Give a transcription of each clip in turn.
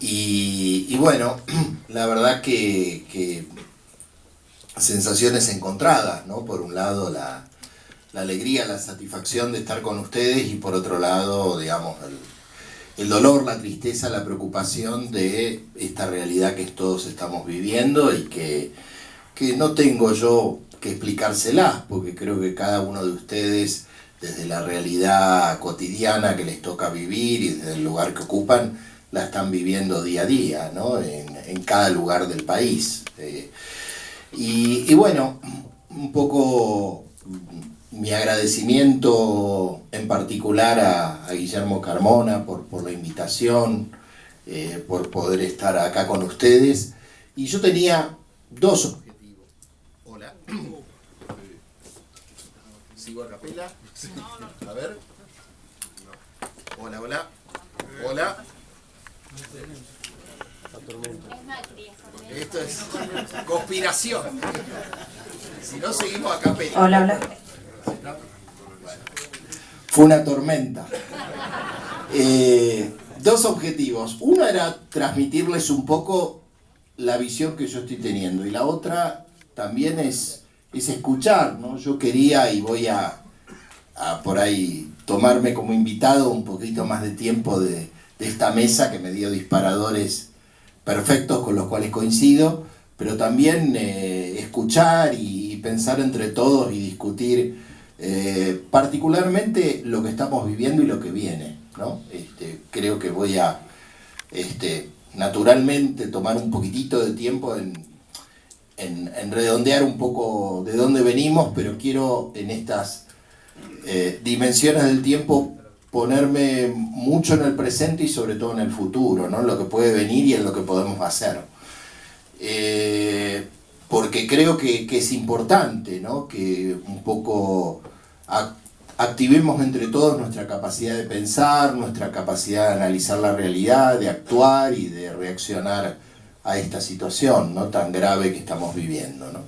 Y bueno, la verdad que sensaciones encontradas, ¿no? Por un lado la alegría, la satisfacción de estar con ustedes y por otro lado, digamos, el dolor, la tristeza, la preocupación de esta realidad que todos estamos viviendo y que no tengo yo que explicárselas, porque creo que cada uno de ustedes, desde la realidad cotidiana que les toca vivir y desde el lugar que ocupan, la están viviendo día a día, ¿no? En cada lugar del país. Y bueno, un poco mi agradecimiento en particular a Guillermo Carmona por la invitación, por poder estar acá con ustedes. Y yo tenía dos objetivos. Hola. ¿Sigo a capela? A ver. Hola, hola. Hola. Esto es conspiración. Si no, seguimos a capela. Hola, hola. Fue una tormenta. Dos objetivos. Uno era transmitirles un poco la visión que yo estoy teniendo. Y la otra también es escuchar, ¿no? Yo quería y voy a por ahí tomarme como invitado un poquito más de tiempo de esta mesa que me dio disparadores perfectos con los cuales coincido, pero también escuchar y pensar entre todos y discutir particularmente lo que estamos viviendo y lo que viene, ¿no? Creo que voy a naturalmente tomar un poquitito de tiempo en redondear un poco de dónde venimos, pero quiero en estas dimensiones del tiempo ponerme mucho en el presente y sobre todo en el futuro, ¿no? En lo que puede venir y en lo que podemos hacer. Porque creo que es importante, ¿no? Que un poco activemos entre todos nuestra capacidad de pensar, nuestra capacidad de analizar la realidad, de actuar y de reaccionar a esta situación, ¿no? Tan grave que estamos viviendo, ¿no?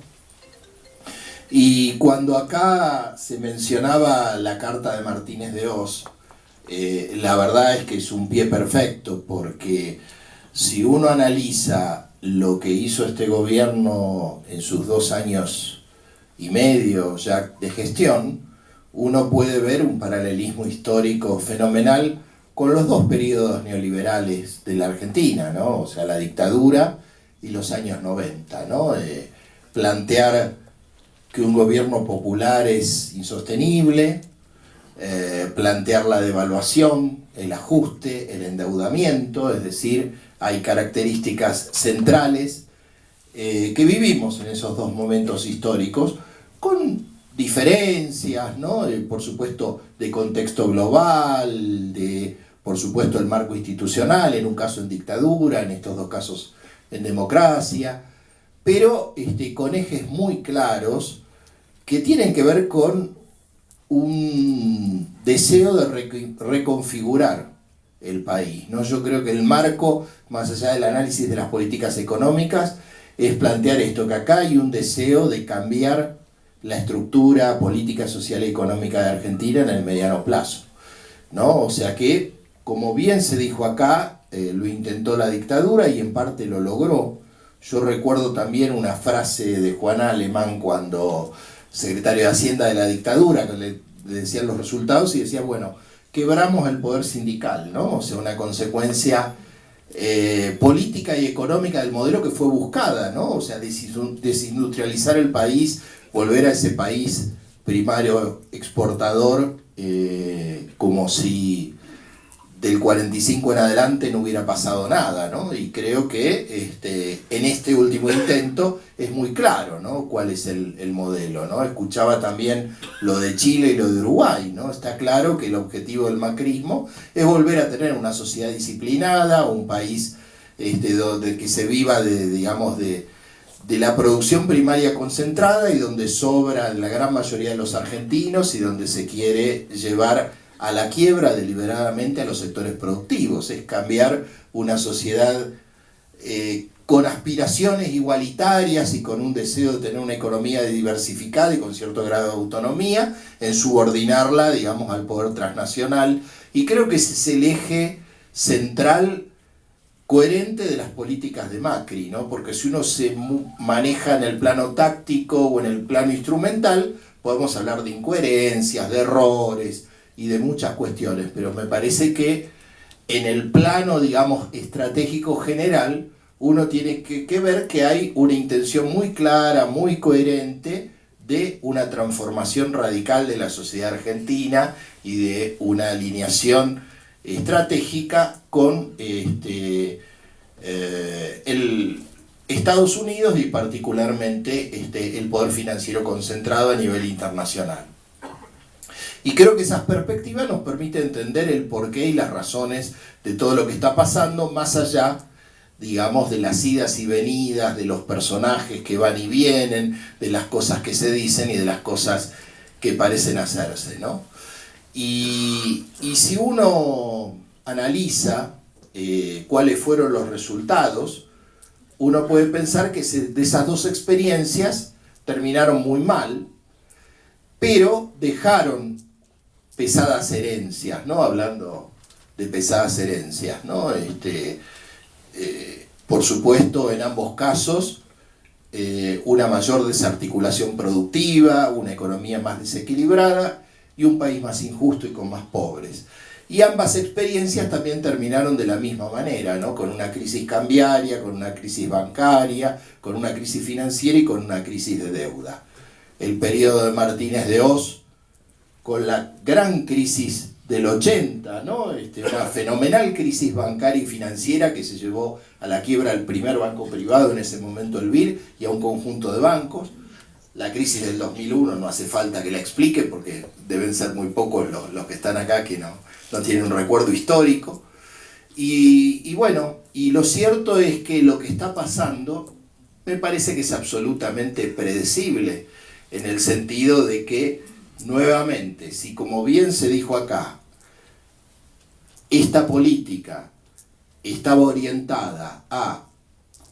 Y cuando acá se mencionaba la carta de Martínez de Hoz, la verdad es que es un pie perfecto, porque si uno analiza lo que hizo este gobierno en sus 2 años y medio ya de gestión, uno puede ver un paralelismo histórico fenomenal con los 2 periodos neoliberales de la Argentina, ¿no? O sea, la dictadura y los años 90, ¿no? Plantear que un gobierno popular es insostenible, plantear la devaluación, el ajuste, el endeudamiento, es decir, hay características centrales que vivimos en esos 2 momentos históricos, con diferencias, ¿no? Por supuesto, de contexto global, de, por supuesto, el marco institucional, en un caso en dictadura, en estos 2 casos en democracia, pero con ejes muy claros que tienen que ver con un deseo de reconfigurar el país, ¿no? Yo creo que el marco, más allá del análisis de las políticas económicas, es plantear esto, que acá hay un deseo de cambiar la estructura política, social y económica de Argentina en el mediano plazo, ¿no? O sea que, como bien se dijo acá, lo intentó la dictadura y en parte lo logró. Yo recuerdo también una frase de Juan Alemán cuando secretario de Hacienda de la dictadura, que le decían los resultados y decía, bueno, quebramos el poder sindical, ¿no? O sea, una consecuencia política y económica del modelo que fue buscada, ¿no? O sea, desindustrializar el país, volver a ese país primario exportador, como si del 45 en adelante no hubiera pasado nada, ¿no? Y creo que en este último intento es muy claro, ¿no? Cuál es el modelo, ¿no? Escuchaba también lo de Chile y lo de Uruguay, ¿no? Está claro que el objetivo del macrismo es volver a tener una sociedad disciplinada, un país donde que se viva de la producción primaria concentrada y donde sobra la gran mayoría de los argentinos y donde se quiere llevar a la quiebra deliberadamente a los sectores productivos. Es cambiar una sociedad con aspiraciones igualitarias y con un deseo de tener una economía diversificada y con cierto grado de autonomía, en subordinarla, digamos, al poder transnacional. Y creo que ese es el eje central coherente de las políticas de Macri, ¿no? Porque si uno se maneja en el plano táctico o en el plano instrumental, podemos hablar de incoherencias, de errores y de muchas cuestiones, pero me parece que en el plano, digamos, estratégico general, uno tiene que ver que hay una intención muy clara, muy coherente de una transformación radical de la sociedad argentina y de una alineación estratégica con Estados Unidos y particularmente el poder financiero concentrado a nivel internacional. Y creo que esas perspectivas nos permiten entender el porqué y las razones de todo lo que está pasando, más allá, digamos, de las idas y venidas, de los personajes que van y vienen, de las cosas que se dicen y de las cosas que parecen hacerse, ¿no? Y si uno analiza cuáles fueron los resultados, uno puede pensar que de esas dos experiencias terminaron muy mal, pero dejaron pesadas herencias, ¿no? Hablando de pesadas herencias, ¿no? Por supuesto, en ambos casos, una mayor desarticulación productiva, una economía más desequilibrada y un país más injusto y con más pobres. Y ambas experiencias también terminaron de la misma manera, ¿no? Con una crisis cambiaria, con una crisis bancaria, con una crisis financiera y con una crisis de deuda. El periodo de Martínez de Hoz, con la gran crisis del 80, ¿no? Una fenomenal crisis bancaria y financiera que se llevó a la quiebra al primer banco privado, en ese momento el BIR, y a un conjunto de bancos. La crisis del 2001 no hace falta que la explique porque deben ser muy pocos los que están acá que no tienen un recuerdo histórico. Y bueno, y lo cierto es que lo que está pasando me parece que es absolutamente predecible, en el sentido de que, nuevamente, si como bien se dijo acá, esta política estaba orientada a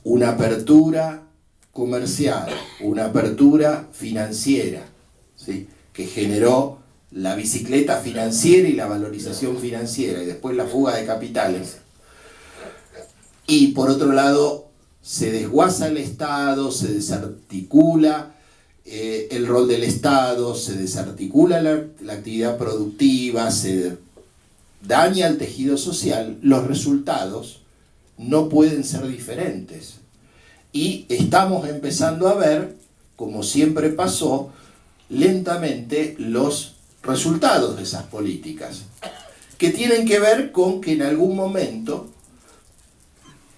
una apertura comercial, una apertura financiera, ¿sí?, que generó la bicicleta financiera y la valorización financiera y después la fuga de capitales, y por otro lado se desguaza el Estado, se desarticula el rol del Estado, se desarticula la actividad productiva, se daña el tejido social, los resultados no pueden ser diferentes. Y estamos empezando a ver, como siempre pasó, lentamente los resultados de esas políticas, que tienen que ver con que en algún momento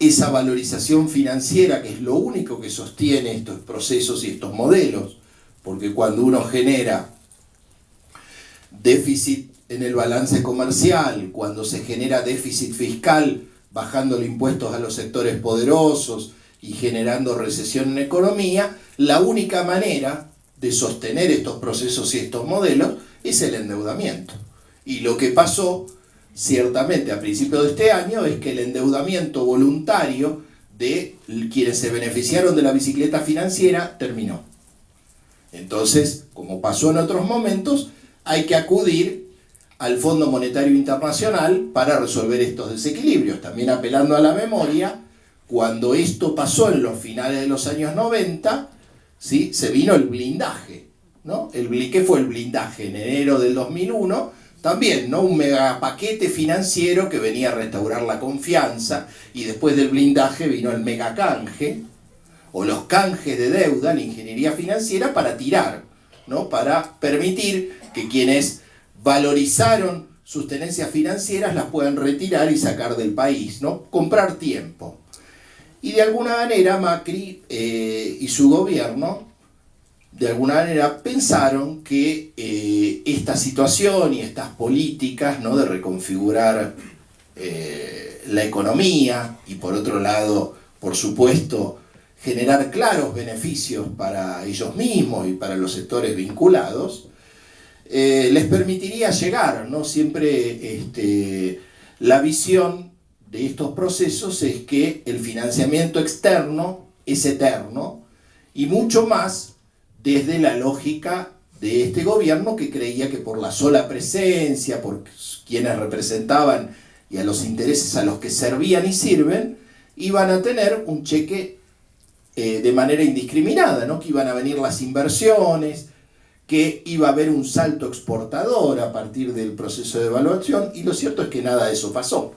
esa valorización financiera, que es lo único que sostiene estos procesos y estos modelos, porque cuando uno genera déficit en el balance comercial, cuando se genera déficit fiscal bajando los impuestos a los sectores poderosos y generando recesión en la economía, la única manera de sostener estos procesos y estos modelos es el endeudamiento. Y lo que pasó ciertamente a principios de este año es que el endeudamiento voluntario de quienes se beneficiaron de la bicicleta financiera terminó. Entonces, como pasó en otros momentos, hay que acudir al Fondo Monetario Internacional para resolver estos desequilibrios. También apelando a la memoria, cuando esto pasó en los finales de los años 90, ¿sí?, se vino el blindaje, ¿no? ¿Qué fue el blindaje? En enero del 2001, también, ¿no?, un megapaquete financiero que venía a restaurar la confianza, y después del blindaje vino el megacanje, o los canjes de deuda, la ingeniería financiera para tirar, ¿no?, para permitir que quienes valorizaron sus tenencias financieras las puedan retirar y sacar del país, ¿no?, comprar tiempo. Y de alguna manera Macri y su gobierno, de alguna manera pensaron que esta situación y estas políticas, ¿no?, de reconfigurar la economía y por otro lado, por supuesto, generar claros beneficios para ellos mismos y para los sectores vinculados, les permitiría llegar, ¿no? Siempre la visión de estos procesos es que el financiamiento externo es eterno, y mucho más desde la lógica de este gobierno, que creía que por la sola presencia, por quienes representaban y a los intereses a los que servían y sirven, iban a tener un cheque de manera indiscriminada, ¿no? Que iban a venir las inversiones, que iba a haber un salto exportador a partir del proceso de devaluación, y lo cierto es que nada de eso pasó.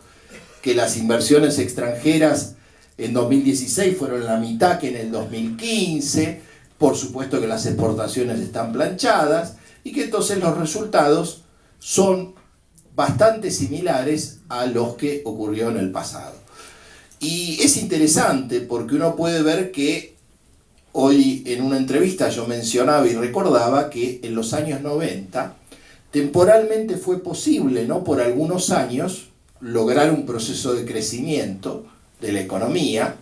Que las inversiones extranjeras en 2016 fueron la mitad que en el 2015, por supuesto que las exportaciones están planchadas, y que entonces los resultados son bastante similares a los que ocurrió en el pasado. Y es interesante porque uno puede ver que hoy en una entrevista yo mencionaba y recordaba que en los años 90 temporalmente fue posible, ¿no?, por algunos años lograr un proceso de crecimiento de la economía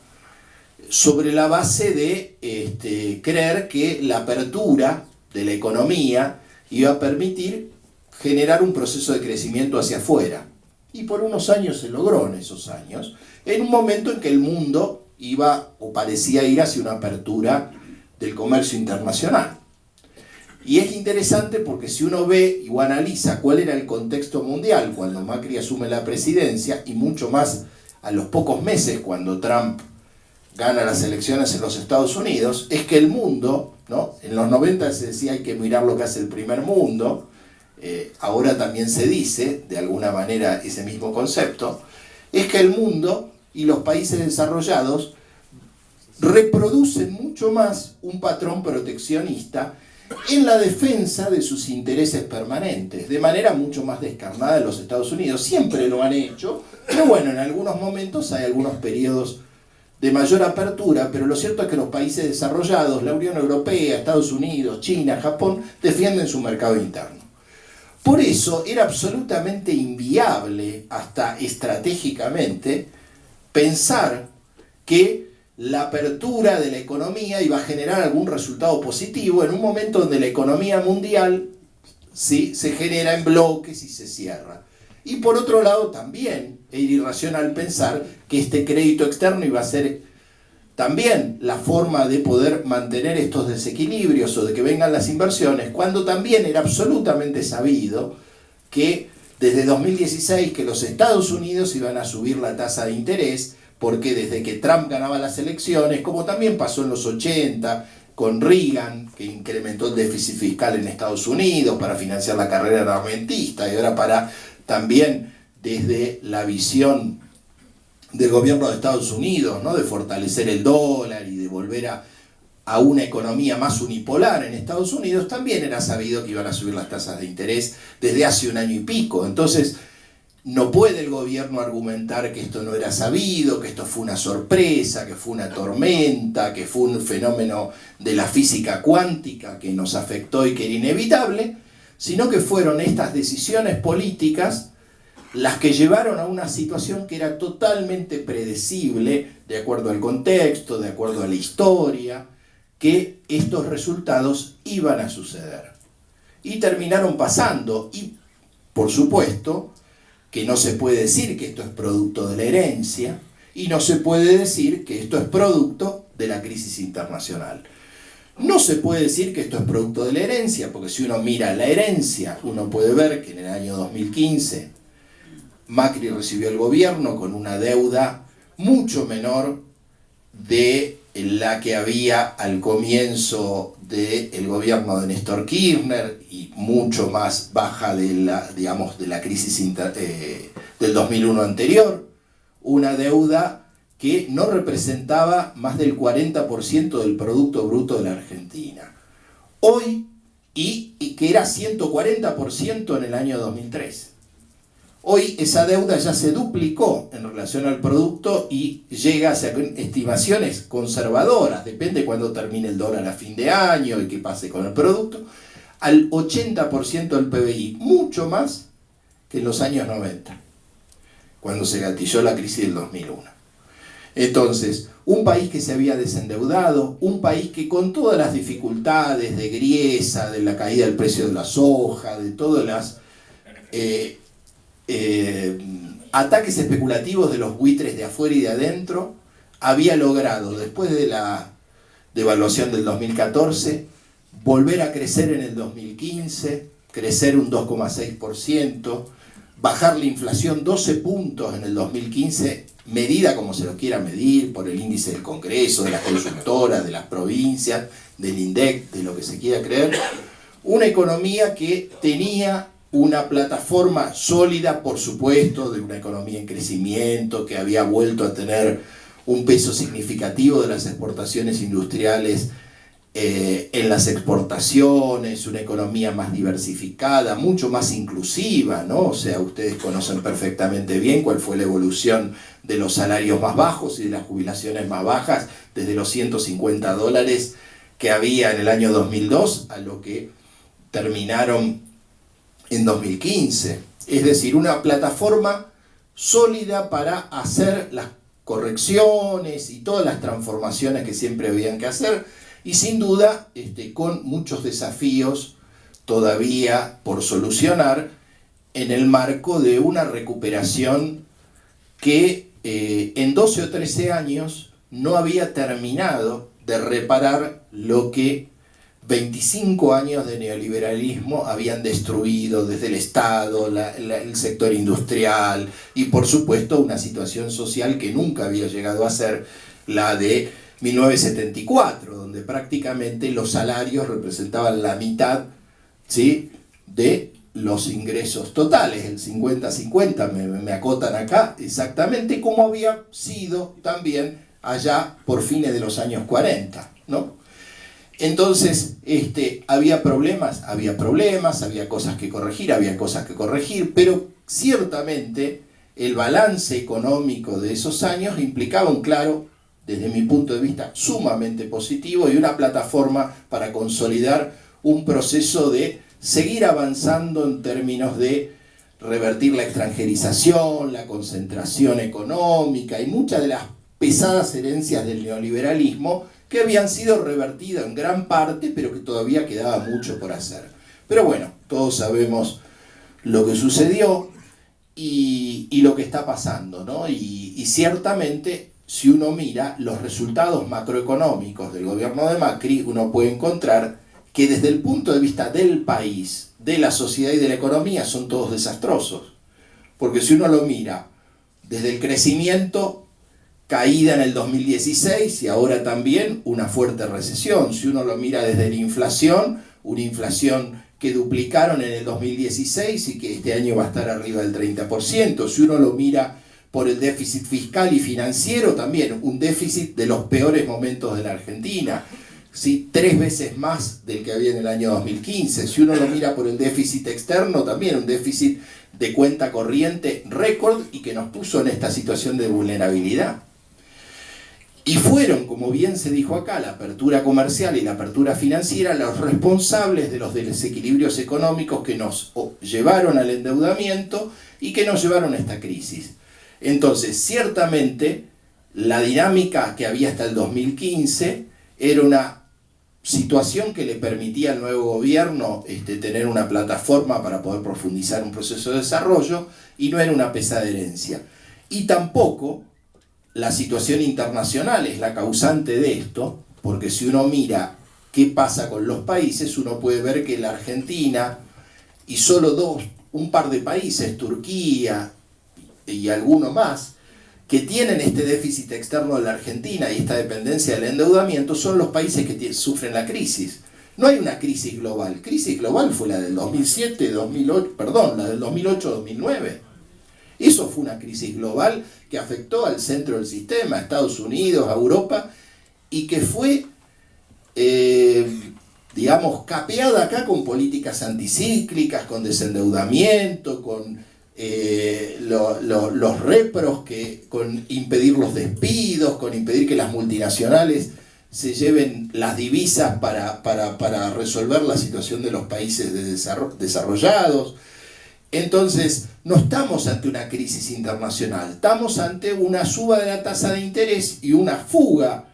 sobre la base de creer que la apertura de la economía iba a permitir generar un proceso de crecimiento hacia afuera. Y por unos años se logró en esos años, en un momento en que el mundo iba o parecía ir hacia una apertura del comercio internacional. Y es interesante porque si uno ve o analiza cuál era el contexto mundial cuando Macri asume la presidencia, y mucho más a los pocos meses cuando Trump gana las elecciones en los Estados Unidos, es que el mundo, ¿no?, en los 90 se decía hay que mirar lo que hace el primer mundo, ahora también se dice, de alguna manera, ese mismo concepto, es que el mundo y los países desarrollados reproducen mucho más un patrón proteccionista en la defensa de sus intereses permanentes, de manera mucho más descarnada en los Estados Unidos. Siempre lo han hecho, pero bueno, en algunos momentos hay algunos periodos de mayor apertura, pero lo cierto es que los países desarrollados, la Unión Europea, Estados Unidos, China, Japón, defienden su mercado interno. Por eso era absolutamente inviable, hasta estratégicamente, pensar que la apertura de la economía iba a generar algún resultado positivo en un momento donde la economía mundial, ¿sí?, se genera en bloques y se cierra. Y por otro lado también era irracional pensar que este crédito externo iba a ser también la forma de poder mantener estos desequilibrios o de que vengan las inversiones, cuando también era absolutamente sabido que desde 2016 que los Estados Unidos iban a subir la tasa de interés, porque desde que Trump ganaba las elecciones, como también pasó en los 80 con Reagan, que incrementó el déficit fiscal en Estados Unidos para financiar la carrera armamentista, y ahora para también desde la visión del gobierno de Estados Unidos, ¿no?, de fortalecer el dólar y de volver a una economía más unipolar en Estados Unidos, también era sabido que iban a subir las tasas de interés desde hace un año y pico. Entonces, no puede el gobierno argumentar que esto no era sabido, que esto fue una sorpresa, que fue una tormenta, que fue un fenómeno de la física cuántica que nos afectó y que era inevitable, sino que fueron estas decisiones políticas las que llevaron a una situación que era totalmente predecible, de acuerdo al contexto, de acuerdo a la historia, que estos resultados iban a suceder. Y terminaron pasando, y por supuesto que no se puede decir que esto es producto de la herencia, y no se puede decir que esto es producto de la crisis internacional. No se puede decir que esto es producto de la herencia, porque si uno mira la herencia, uno puede ver que en el año 2015 Macri recibió el gobierno con una deuda mucho menor de la que había al comienzo del gobierno de Néstor Kirchner y mucho más baja de la crisis del 2001 anterior, una deuda que no representaba más del 40% del Producto Bruto de la Argentina. Hoy, y que era 140% en el año 2003. Hoy esa deuda ya se duplicó en relación al producto y llega a estimaciones conservadoras, depende de cuándo termine el dólar a fin de año y qué pase con el producto, al 80% del PBI, mucho más que en los años 90, cuando se gatilló la crisis del 2001. Entonces, un país que se había desendeudado, un país que con todas las dificultades de Griesa, de la caída del precio de la soja, de todas las ataques especulativos de los buitres de afuera y de adentro, había logrado, después de la devaluación del 2014, volver a crecer en el 2015, crecer un 2,6%, bajar la inflación 12 puntos en el 2015 medida como se lo quiera medir, por el índice del Congreso, de las consultoras, de las provincias, del INDEC, de lo que se quiera creer, una economía que tenía una plataforma sólida, por supuesto, de una economía en crecimiento, que había vuelto a tener un peso significativo de las exportaciones industriales en las exportaciones, una economía más diversificada, mucho más inclusiva, ¿no? O sea, ustedes conocen perfectamente bien cuál fue la evolución de los salarios más bajos y de las jubilaciones más bajas, desde los $150 que había en el año 2002 a lo que terminaron en 2015. Es decir, una plataforma sólida para hacer las correcciones y todas las transformaciones que siempre habían que hacer, y sin duda con muchos desafíos todavía por solucionar en el marco de una recuperación que en 12 o 13 años no había terminado de reparar lo que 25 años de neoliberalismo habían destruido desde el Estado, el sector industrial y por supuesto una situación social que nunca había llegado a ser la de 1974, donde prácticamente los salarios representaban la mitad, ¿sí?, de los ingresos totales, el 50-50, me acotan acá, exactamente como había sido también allá por fines de los años 40, ¿no? Entonces, había problemas, había cosas que corregir, pero ciertamente el balance económico de esos años implicaba un claro, desde mi punto de vista, sumamente positivo y una plataforma para consolidar un proceso de seguir avanzando en términos de revertir la extranjerización, la concentración económica y muchas de las pesadas herencias del neoliberalismo que habían sido revertidas en gran parte, pero que todavía quedaba mucho por hacer. Pero bueno, todos sabemos lo que sucedió y lo que está pasando, ¿no? Y ciertamente, si uno mira los resultados macroeconómicos del gobierno de Macri, uno puede encontrar que desde el punto de vista del país, de la sociedad y de la economía son todos desastrosos. Porque si uno lo mira desde el crecimiento, caída en el 2016 y ahora también una fuerte recesión. Si uno lo mira desde la inflación, una inflación que duplicaron en el 2016 y que este año va a estar arriba del 30%. Si uno lo mira por el déficit fiscal y financiero, también un déficit de los peores momentos de la Argentina, ¿sí?, 3 veces más del que había en el año 2015. Si uno lo mira por el déficit externo, también un déficit de cuenta corriente récord y que nos puso en esta situación de vulnerabilidad. Y fueron, como bien se dijo acá, la apertura comercial y la apertura financiera los responsables de los desequilibrios económicos que nos llevaron al endeudamiento y que nos llevaron a esta crisis. Entonces, ciertamente, la dinámica que había hasta el 2015 era una situación que le permitía al nuevo gobierno tener una plataforma para poder profundizar un proceso de desarrollo y no era una pesada herencia. Y tampoco la situación internacional es la causante de esto, porque si uno mira qué pasa con los países, uno puede ver que la Argentina y solo un par de países, Turquía y alguno más, que tienen este déficit externo de la Argentina y esta dependencia del endeudamiento, son los países que sufren la crisis. No hay una crisis global. Crisis global fue la del 2007, la del 2008-2009. Eso fue una crisis global que afectó al centro del sistema, a Estados Unidos, a Europa, y que fue, capeada acá con políticas anticíclicas, con desendeudamiento, con los repros, con impedir los despidos, con impedir que las multinacionales se lleven las divisas para resolver la situación de los países desarrollados. Entonces, no estamos ante una crisis internacional, estamos ante una suba de la tasa de interés y una fuga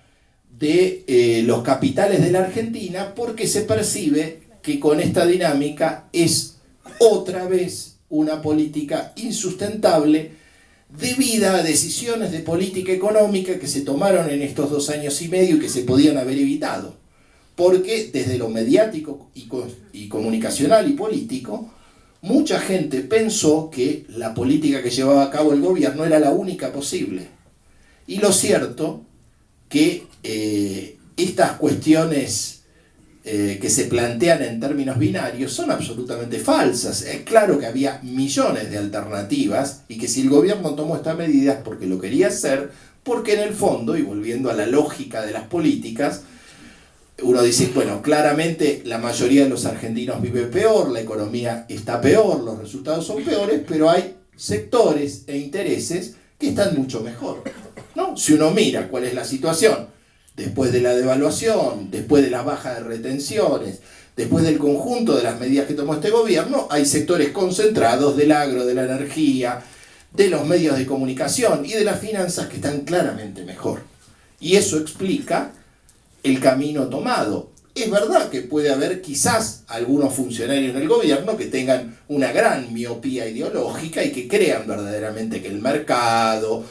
de los capitales de la Argentina, porque se percibe que con esta dinámica es otra vez una política insustentable debida a decisiones de política económica que se tomaron en estos 2 años y medio y que se podían haber evitado. Porque desde lo mediático y comunicacional y político, mucha gente pensó que la política que llevaba a cabo el gobierno era la única posible. Y lo cierto que estas cuestiones que se plantean en términos binarios son absolutamente falsas. Es claro que había millones de alternativas y que si el gobierno tomó esta medida es porque lo quería hacer, porque en el fondo, y volviendo a la lógica de las políticas, uno dice, bueno, claramente la mayoría de los argentinos vive peor, la economía está peor, los resultados son peores, pero hay sectores e intereses que están mucho mejor, ¿no? Si uno mira cuál es la situación después de la devaluación, después de la baja de retenciones, después del conjunto de las medidas que tomó este gobierno, hay sectores concentrados del agro, de la energía, de los medios de comunicación y de las finanzas que están claramente mejor. Y eso explica el camino tomado. Es verdad que puede haber quizás algunos funcionarios en el gobierno que tengan una gran miopía ideológica y que crean verdaderamente que el mercado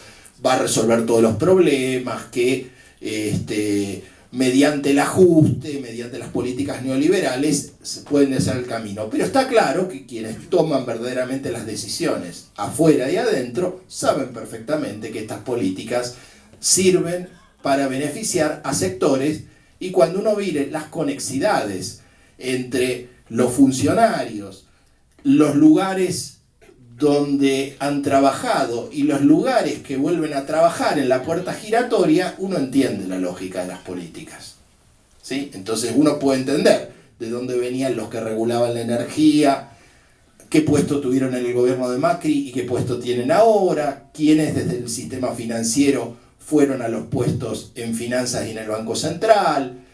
va a resolver todos los problemas, que mediante el ajuste, mediante las políticas neoliberales, se pueden hacer el camino. Pero está claro que quienes toman verdaderamente las decisiones afuera y adentro saben perfectamente que estas políticas sirven para beneficiar a sectores, y cuando uno mire las conexidades entre los funcionarios, los lugares donde han trabajado y los lugares que vuelven a trabajar en la puerta giratoria, uno entiende la lógica de las políticas, ¿sí? Entonces uno puede entender de dónde venían los que regulaban la energía, qué puesto tuvieron en el gobierno de Macri y qué puesto tienen ahora, quiénes desde el sistema financiero fueron a los puestos en finanzas y en el Banco Central,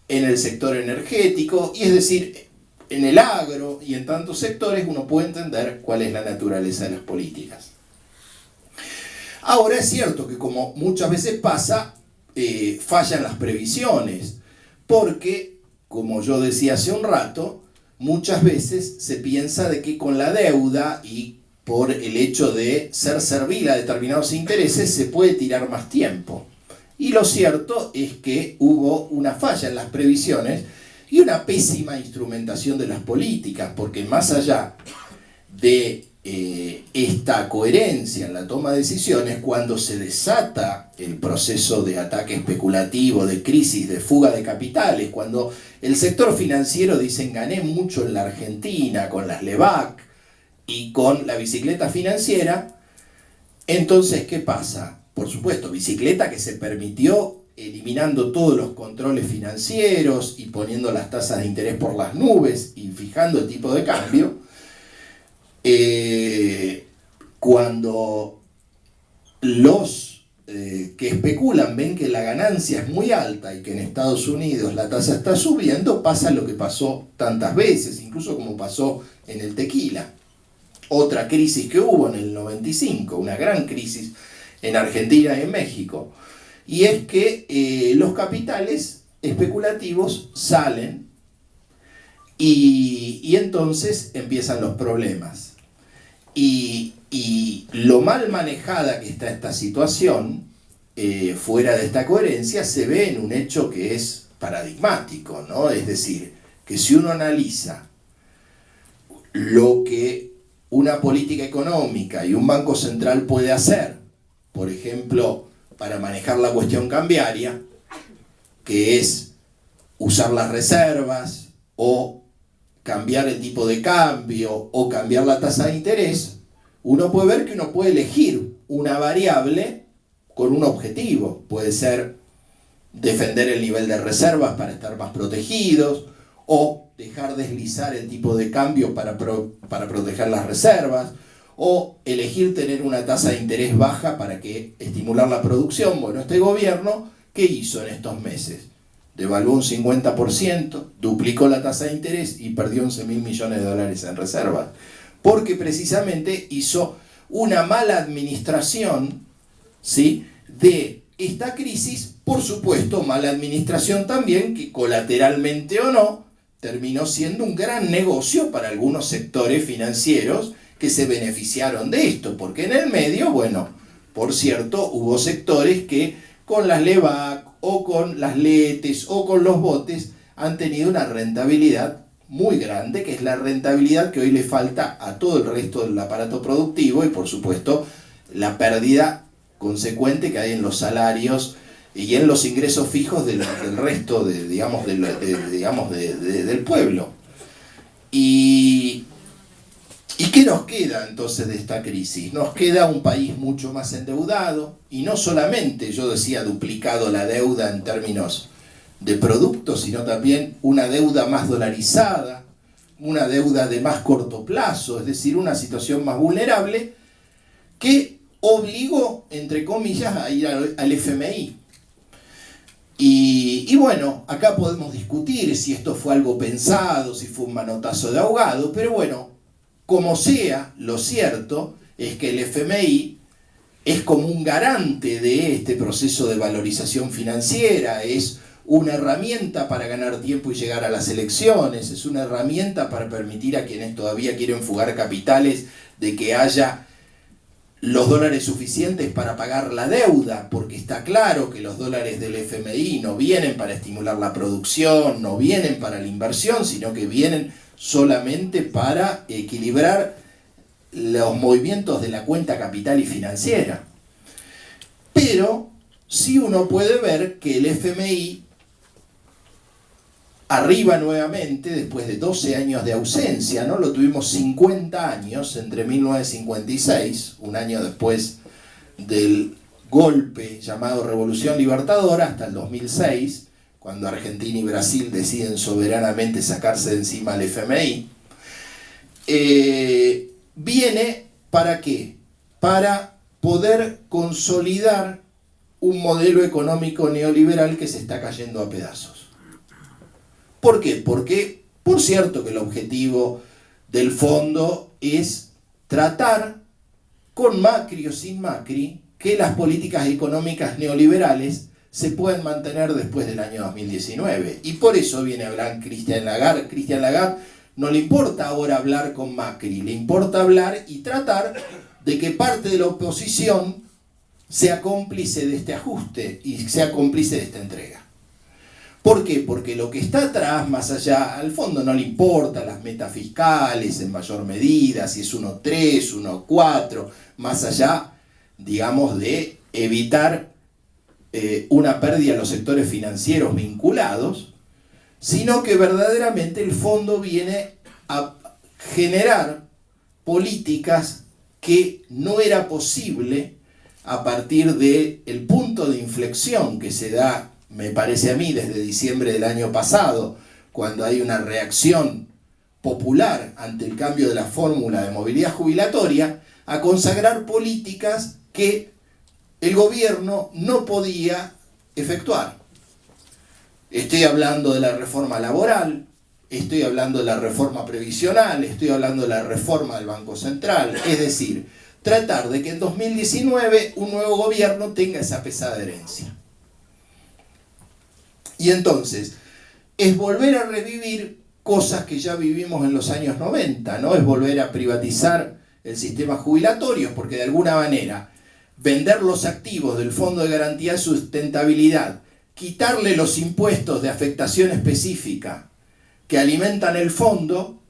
en el sector energético, y es decir, en el agro y en tantos sectores uno puede entender cuál es la naturaleza de las políticas. Ahora es cierto que, como muchas veces pasa, fallan las previsiones, porque, como yo decía hace un rato, muchas veces se piensa de que con la deuda y por el hecho de ser servil a determinados intereses se puede tirar más tiempo. Y lo cierto es que hubo una falla en las previsiones y una pésima instrumentación de las políticas, porque más allá de esta coherencia en la toma de decisiones, cuando se desata el proceso de ataque especulativo, de crisis, de fuga de capitales, cuando el sector financiero dice gané mucho en la Argentina con las LEVAC y con la bicicleta financiera, entonces ¿qué pasa? Por supuesto, bicicleta que se permitió eliminando todos los controles financieros y poniendo las tasas de interés por las nubes y fijando el tipo de cambio. Cuando los que especulan ven que la ganancia es muy alta y que en Estados Unidos la tasa está subiendo, pasa lo que pasó tantas veces, incluso como pasó en el tequila. Otra crisis que hubo en el 95, una gran crisis en Argentina y en México. Y es que los capitales especulativos salen y entonces empiezan los problemas. Y lo mal manejada que está esta situación, fuera de esta coherencia, se ve en un hecho que es paradigmático, ¿no? Es decir, que si uno analiza lo que una política económica y un banco central puede hacer, por ejemplo, para manejar la cuestión cambiaria, que es usar las reservas o cambiar el tipo de cambio o cambiar la tasa de interés, uno puede ver que uno puede elegir una variable con un objetivo. Puede ser defender el nivel de reservas para estar más protegidos, o dejar deslizar el tipo de cambio para proteger las reservas, o elegir tener una tasa de interés baja para estimular la producción. Bueno, este gobierno, ¿qué hizo en estos meses? Devaluó un 50%, duplicó la tasa de interés y perdió 11.000 millones de dólares en reservas, porque precisamente hizo una mala administración, ¿sí?, de esta crisis. Por supuesto, mala administración también que, colateralmente o no, terminó siendo un gran negocio para algunos sectores financieros que se beneficiaron de esto, porque en el medio, bueno, por cierto, hubo sectores que con las LEVAC o con las LETES o con los botes han tenido una rentabilidad muy grande, que es la rentabilidad que hoy le falta a todo el resto del aparato productivo, y por supuesto la pérdida consecuente que hay en los salarios y en los ingresos fijos del resto del pueblo. ¿Y qué nos queda entonces de esta crisis? Nos queda un país mucho más endeudado, y no solamente, yo decía, duplicado la deuda en términos de productos, sino también una deuda más dolarizada, una deuda de más corto plazo, es decir, una situación más vulnerable que obligó, entre comillas, a ir al FMI. Y bueno, acá podemos discutir si esto fue algo pensado, si fue un manotazo de ahogado, pero bueno, como sea, lo cierto es que el FMI es como un garante de este proceso de valorización financiera, es una herramienta para ganar tiempo y llegar a las elecciones, es una herramienta para permitir a quienes todavía quieren fugar capitales de que haya los dólares suficientes para pagar la deuda, porque está claro que los dólares del FMI no vienen para estimular la producción, no vienen para la inversión, sino que vienen solamente para equilibrar los movimientos de la cuenta capital y financiera. Pero sí uno puede ver que el FMI arriba nuevamente después de 12 años de ausencia, ¿no? Lo tuvimos 50 años entre 1956, un año después del golpe llamado Revolución Libertadora, hasta el 2006, cuando Argentina y Brasil deciden soberanamente sacarse de encima al FMI. Viene ¿para qué? Para poder consolidar un modelo económico neoliberal que se está cayendo a pedazos. ¿Por qué? Porque, por cierto, que el objetivo del fondo es tratar, con Macri o sin Macri, que las políticas económicas neoliberales se pueden mantener después del año 2019. Y por eso viene a hablar Christine Lagarde. Christine Lagarde no le importa ahora hablar con Macri, le importa hablar y tratar de que parte de la oposición sea cómplice de este ajuste y sea cómplice de esta entrega. ¿Por qué? Porque lo que está atrás, más allá, al fondo no le importa las metas fiscales en mayor medida, si es 1,3, 1,4, más allá, digamos, de evitar una pérdida en los sectores financieros vinculados, sino que verdaderamente el fondo viene a generar políticas que no era posible a partir del punto de inflexión que se da, me parece a mí, desde diciembre del año pasado, cuando hay una reacción popular ante el cambio de la fórmula de movilidad jubilatoria, a consagrar políticas que el gobierno no podía efectuar. Estoy hablando de la reforma laboral, estoy hablando de la reforma previsional, estoy hablando de la reforma del Banco Central, es decir, tratar de que en 2019 un nuevo gobierno tenga esa pesada herencia. Y entonces, es volver a revivir cosas que ya vivimos en los años 90, ¿no? Es volver a privatizar el sistema jubilatorio, porque de alguna manera vender los activos del Fondo de Garantía de Sustentabilidad, quitarle los impuestos de afectación específica que alimentan el fondo,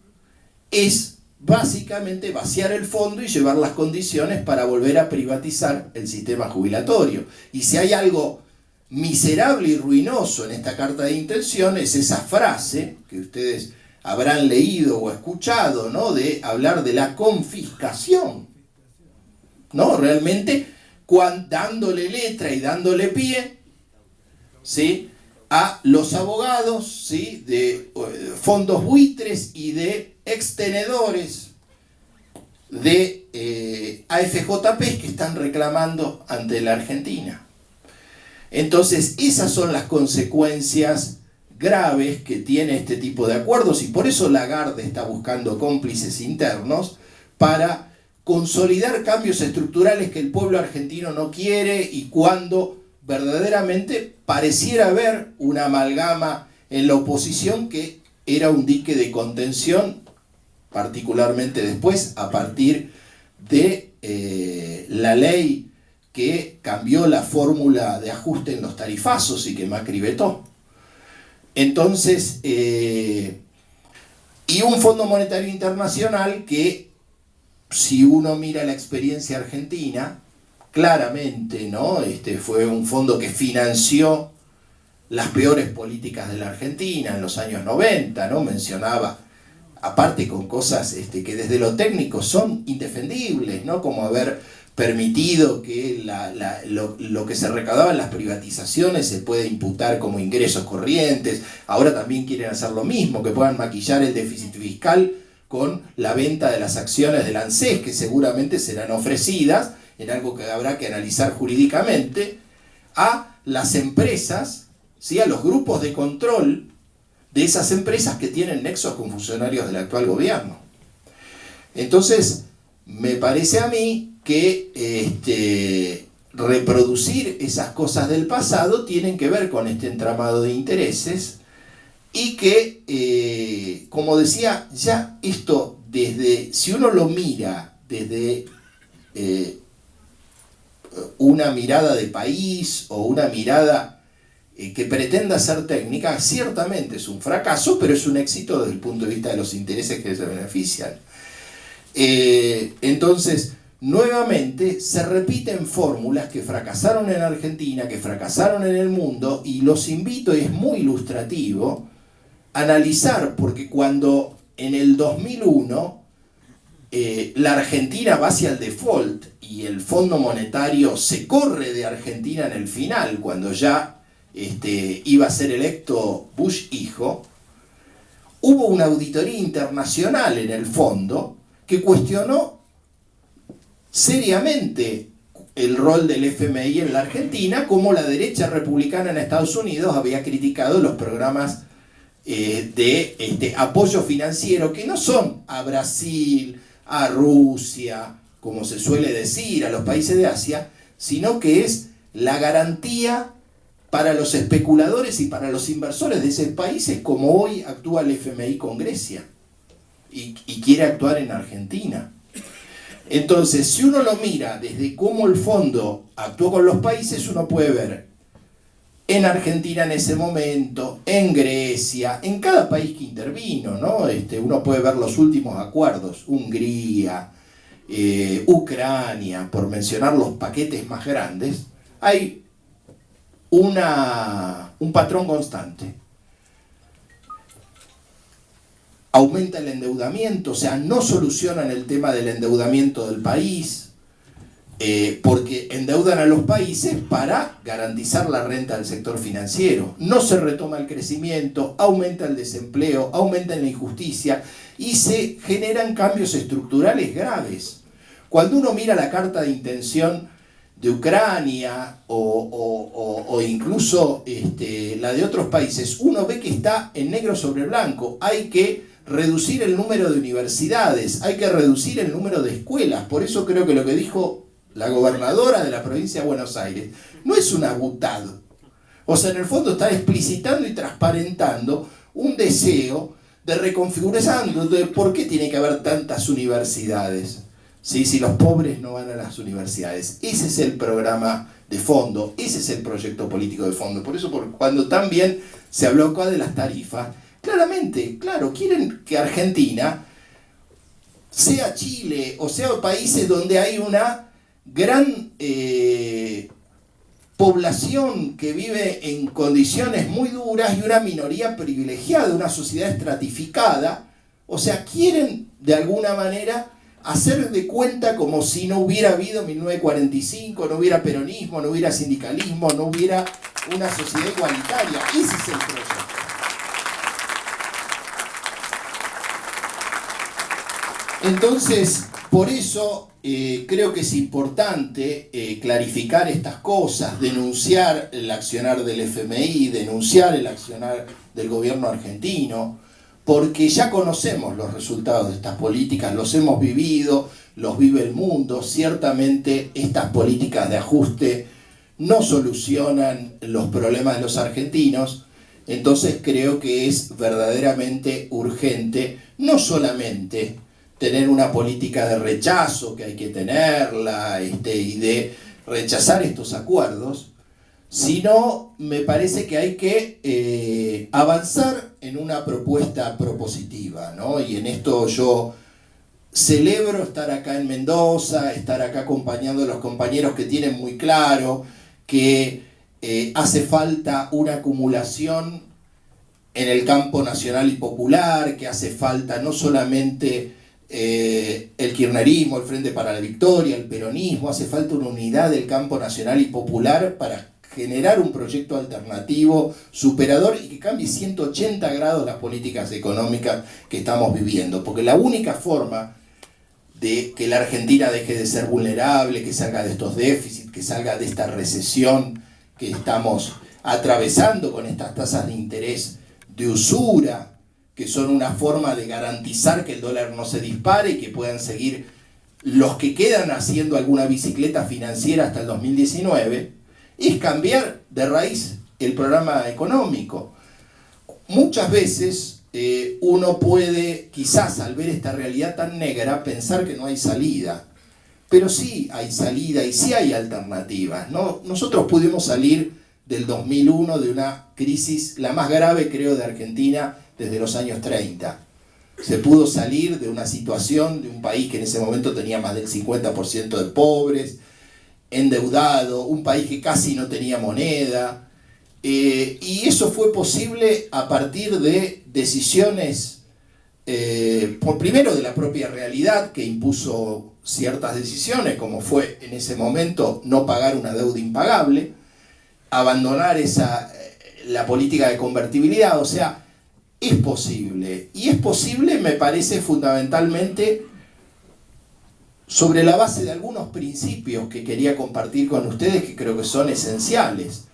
es básicamente vaciar el fondo y llevar las condiciones para volver a privatizar el sistema jubilatorio. Y si hay algo miserable y ruinoso en esta carta de intención, es esa frase que ustedes habrán leído o escuchado, ¿no? De hablar de la confiscación, ¿no? Realmente dándole letra y dándole pie, ¿sí?, a los abogados, ¿sí?, de fondos buitres y de extenedores de AFJP que están reclamando ante la Argentina. Entonces, esas son las consecuencias graves que tiene este tipo de acuerdos, y por eso Lagarde está buscando cómplices internos para consolidar cambios estructurales que el pueblo argentino no quiere, y cuando verdaderamente pareciera haber una amalgama en la oposición que era un dique de contención, particularmente después a partir de la ley que cambió la fórmula de ajuste en los tarifazos y que Macri vetó. Entonces, y un Fondo Monetario Internacional que, si uno mira la experiencia argentina, claramente, ¿no? Fue un fondo que financió las peores políticas de la Argentina en los años 90, ¿no? Mencionaba, aparte con cosas que desde lo técnico son indefendibles, ¿no? Como haber permitido que lo que se recaudaba en las privatizaciones se pueda imputar como ingresos corrientes. Ahora también quieren hacer lo mismo, que puedan maquillar el déficit fiscal con la venta de las acciones del ANSES, que seguramente serán ofrecidas, en algo que habrá que analizar jurídicamente, a las empresas, ¿sí? A los grupos de control de esas empresas que tienen nexos con funcionarios del actual gobierno. Entonces, me parece a mí que reproducir esas cosas del pasado tienen que ver con este entramado de intereses y que, como decía, ya esto si uno lo mira desde una mirada de país o una mirada que pretenda ser técnica, ciertamente es un fracaso, pero es un éxito desde el punto de vista de los intereses que se benefician. Entonces, nuevamente se repiten fórmulas que fracasaron en Argentina, que fracasaron en el mundo, y los invito, y es muy ilustrativo, a analizar, porque cuando en el 2001 la Argentina va hacia el default y el Fondo Monetario se corre de Argentina en el final, cuando ya iba a ser electo Bush hijo, hubo una auditoría internacional en el fondo que cuestionó seriamente el rol del FMI en la Argentina, como la derecha republicana en Estados Unidos había criticado los programas de apoyo financiero, que no son a Brasil, a Rusia, como se suele decir, a los países de Asia, sino que es la garantía para los especuladores y para los inversores de esos países, como hoy actúa el FMI con Grecia y quiere actuar en Argentina. Entonces, si uno lo mira desde cómo el fondo actuó con los países, uno puede ver en Argentina en ese momento, en Grecia, en cada país que intervino, ¿no? Uno puede ver los últimos acuerdos, Hungría, Ucrania, por mencionar los paquetes más grandes. Hay un patrón constante. Aumenta el endeudamiento, o sea, no solucionan el tema del endeudamiento del país, porque endeudan a los países para garantizar la renta del sector financiero. No se retoma el crecimiento, aumenta el desempleo, aumenta la injusticia y se generan cambios estructurales graves. Cuando uno mira la carta de intención de Ucrania o incluso la de otros países, uno ve que está en negro sobre blanco. Hay que reducir el número de universidades, hay que reducir el número de escuelas. Por eso creo que lo que dijo la gobernadora de la provincia de Buenos Aires no es un abutado. O sea, en el fondo está explicitando y transparentando un deseo de reconfiguración de por qué tiene que haber tantas universidades. ¿Sí? Si los pobres no van a las universidades. Ese es el programa de fondo, ese es el proyecto político de fondo. Por eso, cuando también se habló acá de las tarifas, claramente, claro, quieren que Argentina sea Chile o sea países donde hay una gran población que vive en condiciones muy duras y una minoría privilegiada, una sociedad estratificada. O sea, quieren de alguna manera hacer de cuenta como si no hubiera habido 1945, no hubiera peronismo, no hubiera sindicalismo, no hubiera una sociedad igualitaria. Ese es el proyecto. Entonces, por eso creo que es importante clarificar estas cosas, denunciar el accionar del FMI, denunciar el accionar del gobierno argentino, porque ya conocemos los resultados de estas políticas, los hemos vivido, los vive el mundo. Ciertamente estas políticas de ajuste no solucionan los problemas de los argentinos. Entonces creo que es verdaderamente urgente no solamente tener una política de rechazo, que hay que tenerla, y de rechazar estos acuerdos, sino me parece que hay que avanzar en una propuesta propositiva, ¿no? Y en esto yo celebro estar acá en Mendoza, estar acá acompañando a los compañeros que tienen muy claro que hace falta una acumulación en el campo nacional y popular, que hace falta no solamente el kirchnerismo, el Frente para la Victoria, el peronismo, hace falta una unidad del campo nacional y popular para generar un proyecto alternativo, superador y que cambie 180 grados las políticas económicas que estamos viviendo. Porque la única forma de que la Argentina deje de ser vulnerable, que salga de estos déficits, que salga de esta recesión que estamos atravesando con estas tasas de interés de usura, que son una forma de garantizar que el dólar no se dispare y que puedan seguir los que quedan haciendo alguna bicicleta financiera hasta el 2019, es cambiar de raíz el programa económico. Muchas veces uno puede, quizás al ver esta realidad tan negra, pensar que no hay salida. Pero sí hay salida y sí hay alternativas, ¿no? Nosotros pudimos salir del 2001 de una crisis, la más grave creo de Argentina desde los años 30. Se pudo salir de una situación de un país que en ese momento tenía más del 50% de pobres, endeudado, un país que casi no tenía moneda, y eso fue posible a partir de decisiones, primero de la propia realidad que impuso ciertas decisiones, como fue en ese momento no pagar una deuda impagable, abandonar la política de convertibilidad. O sea, es posible, y es posible, me parece, fundamentalmente sobre la base de algunos principios que quería compartir con ustedes, que creo que son esenciales.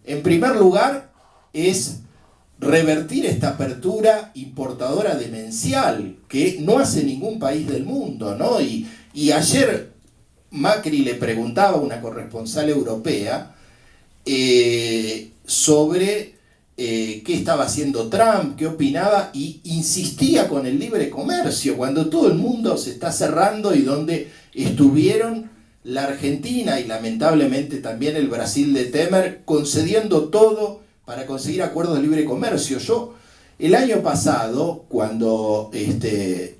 En primer lugar, es revertir esta apertura importadora demencial que no hace ningún país del mundo, ¿no? Y ayer Macri le preguntaba a una corresponsal europea sobre qué estaba haciendo Trump, qué opinaba, y insistía con el libre comercio, cuando todo el mundo se está cerrando y donde estuvieron la Argentina y lamentablemente también el Brasil de Temer concediendo todo para conseguir acuerdos de libre comercio. Yo, el año pasado, cuando este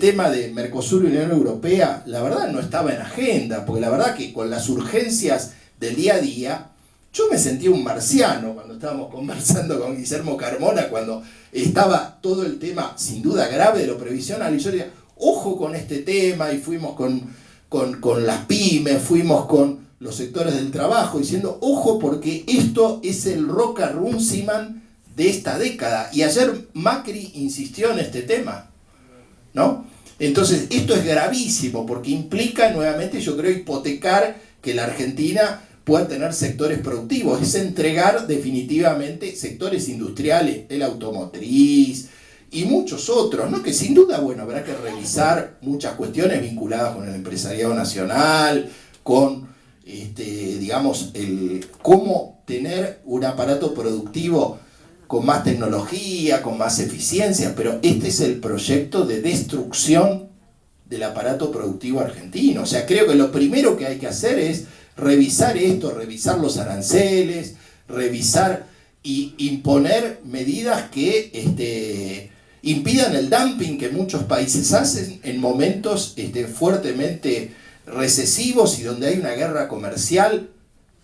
tema de Mercosur y Unión Europea, la verdad no estaba en agenda, porque la verdad que con las urgencias del día a día, yo me sentía un marciano cuando estábamos conversando con Guillermo Carmona, cuando estaba todo el tema, sin duda grave, de lo previsional, y yo decía, ojo con este tema, y fuimos con las pymes, fuimos con los sectores del trabajo, diciendo, ojo porque esto es el Roca Runciman de esta década, y ayer Macri insistió en este tema, ¿no? Entonces, esto es gravísimo, porque implica nuevamente, yo creo, hipotecar que la Argentina pueda tener sectores productivos, es entregar definitivamente sectores industriales, el automotriz y muchos otros, ¿no? Que sin duda, bueno, habrá que revisar muchas cuestiones vinculadas con el empresariado nacional, con, digamos, cómo tener un aparato productivo con más tecnología, con más eficiencia, pero este es el proyecto de destrucción del aparato productivo argentino. O sea, creo que lo primero que hay que hacer es revisar esto, revisar los aranceles, revisar y imponer medidas que impidan el dumping que muchos países hacen en momentos fuertemente recesivos y donde hay una guerra comercial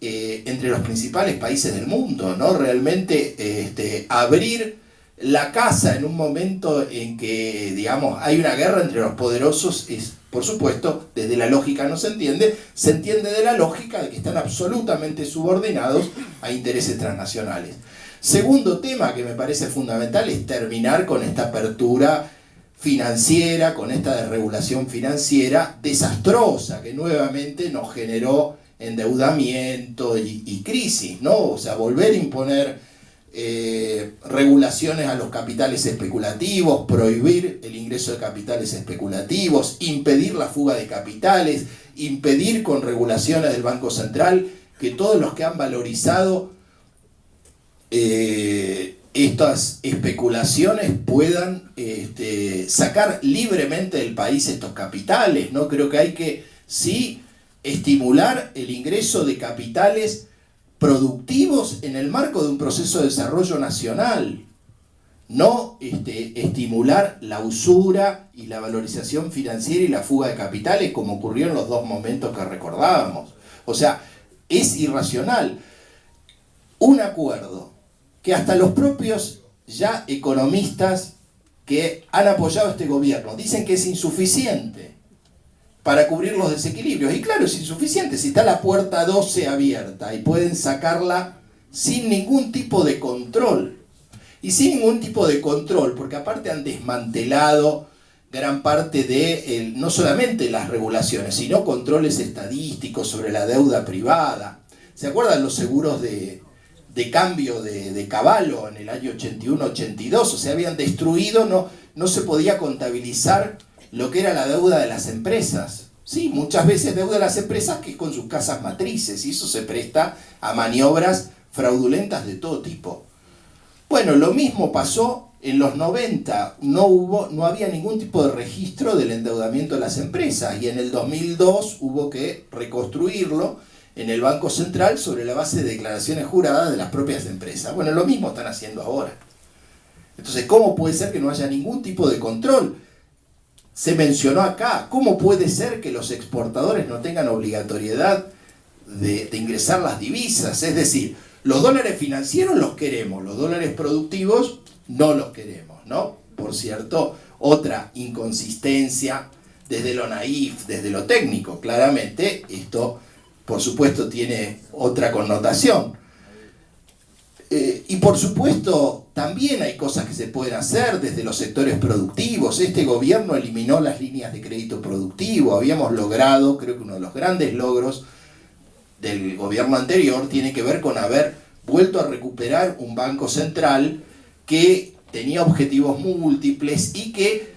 entre los principales países del mundo, ¿no? Realmente abrir la casa en un momento en que, digamos, hay una guerra entre los poderosos es, por supuesto, desde la lógica no se entiende de la lógica de que están absolutamente subordinados a intereses transnacionales. Segundo tema que me parece fundamental es terminar con esta apertura financiera, con esta desregulación financiera desastrosa que nuevamente nos generó endeudamiento y crisis, ¿no? O sea, volver a imponer regulaciones a los capitales especulativos, prohibir el ingreso de capitales especulativos, impedir la fuga de capitales, impedir con regulaciones del Banco Central que todos los que han valorizado estas especulaciones puedan sacar libremente del país estos capitales, ¿no? Creo que hay que, sí, estimular el ingreso de capitales productivos en el marco de un proceso de desarrollo nacional. no estimular la usura y la valorización financiera y la fuga de capitales como ocurrió en los dos momentos que recordábamos. O sea, es irracional. Un acuerdo que hasta los propios ya economistas que han apoyado a este gobierno dicen que es insuficiente para cubrir los desequilibrios. Y claro, es insuficiente si está la puerta 12 abierta y pueden sacarla sin ningún tipo de control. Y sin ningún tipo de control, porque aparte han desmantelado gran parte de, no solamente las regulaciones, sino controles estadísticos sobre la deuda privada. ¿Se acuerdan los seguros de cambio de Cavallo en el año 81-82? O sea, habían destruido, no se podía contabilizar lo que era la deuda de las empresas. Sí, muchas veces deuda de las empresas que es con sus casas matrices, y eso se presta a maniobras fraudulentas de todo tipo. Bueno, lo mismo pasó en los 90, no había ningún tipo de registro del endeudamiento de las empresas, y en el 2002 hubo que reconstruirlo en el Banco Central sobre la base de declaraciones juradas de las propias empresas. Bueno, lo mismo están haciendo ahora. Entonces, ¿cómo puede ser que no haya ningún tipo de control? Se mencionó acá, ¿cómo puede ser que los exportadores no tengan obligatoriedad de ingresar las divisas? Es decir, los dólares financieros los queremos, los dólares productivos no los queremos, ¿no? Por cierto, otra inconsistencia desde lo naif, desde lo técnico. Claramente, esto, por supuesto, tiene otra connotación. Y por supuesto, también hay cosas que se pueden hacer desde los sectores productivos. Este gobierno eliminó las líneas de crédito productivo. Habíamos logrado, creo que uno de los grandes logros del gobierno anterior tiene que ver con haber vuelto a recuperar un banco central que tenía objetivos múltiples y que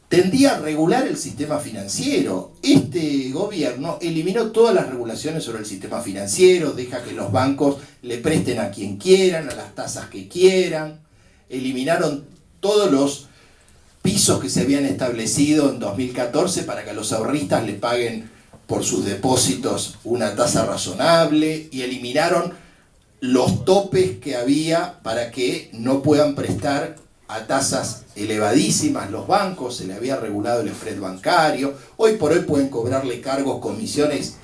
tendía a regular el sistema financiero. Este gobierno eliminó todas las regulaciones sobre el sistema financiero, deja que los bancos le presten a quien quieran, a las tasas que quieran, eliminaron todos los pisos que se habían establecido en 2014 para que a los ahorristas le paguen por sus depósitos una tasa razonable, y eliminaron los topes que había para que no puedan prestar a tasas elevadísimas los bancos. Se le había regulado el spread bancario. Hoy por hoy pueden cobrarle cargos, comisiones,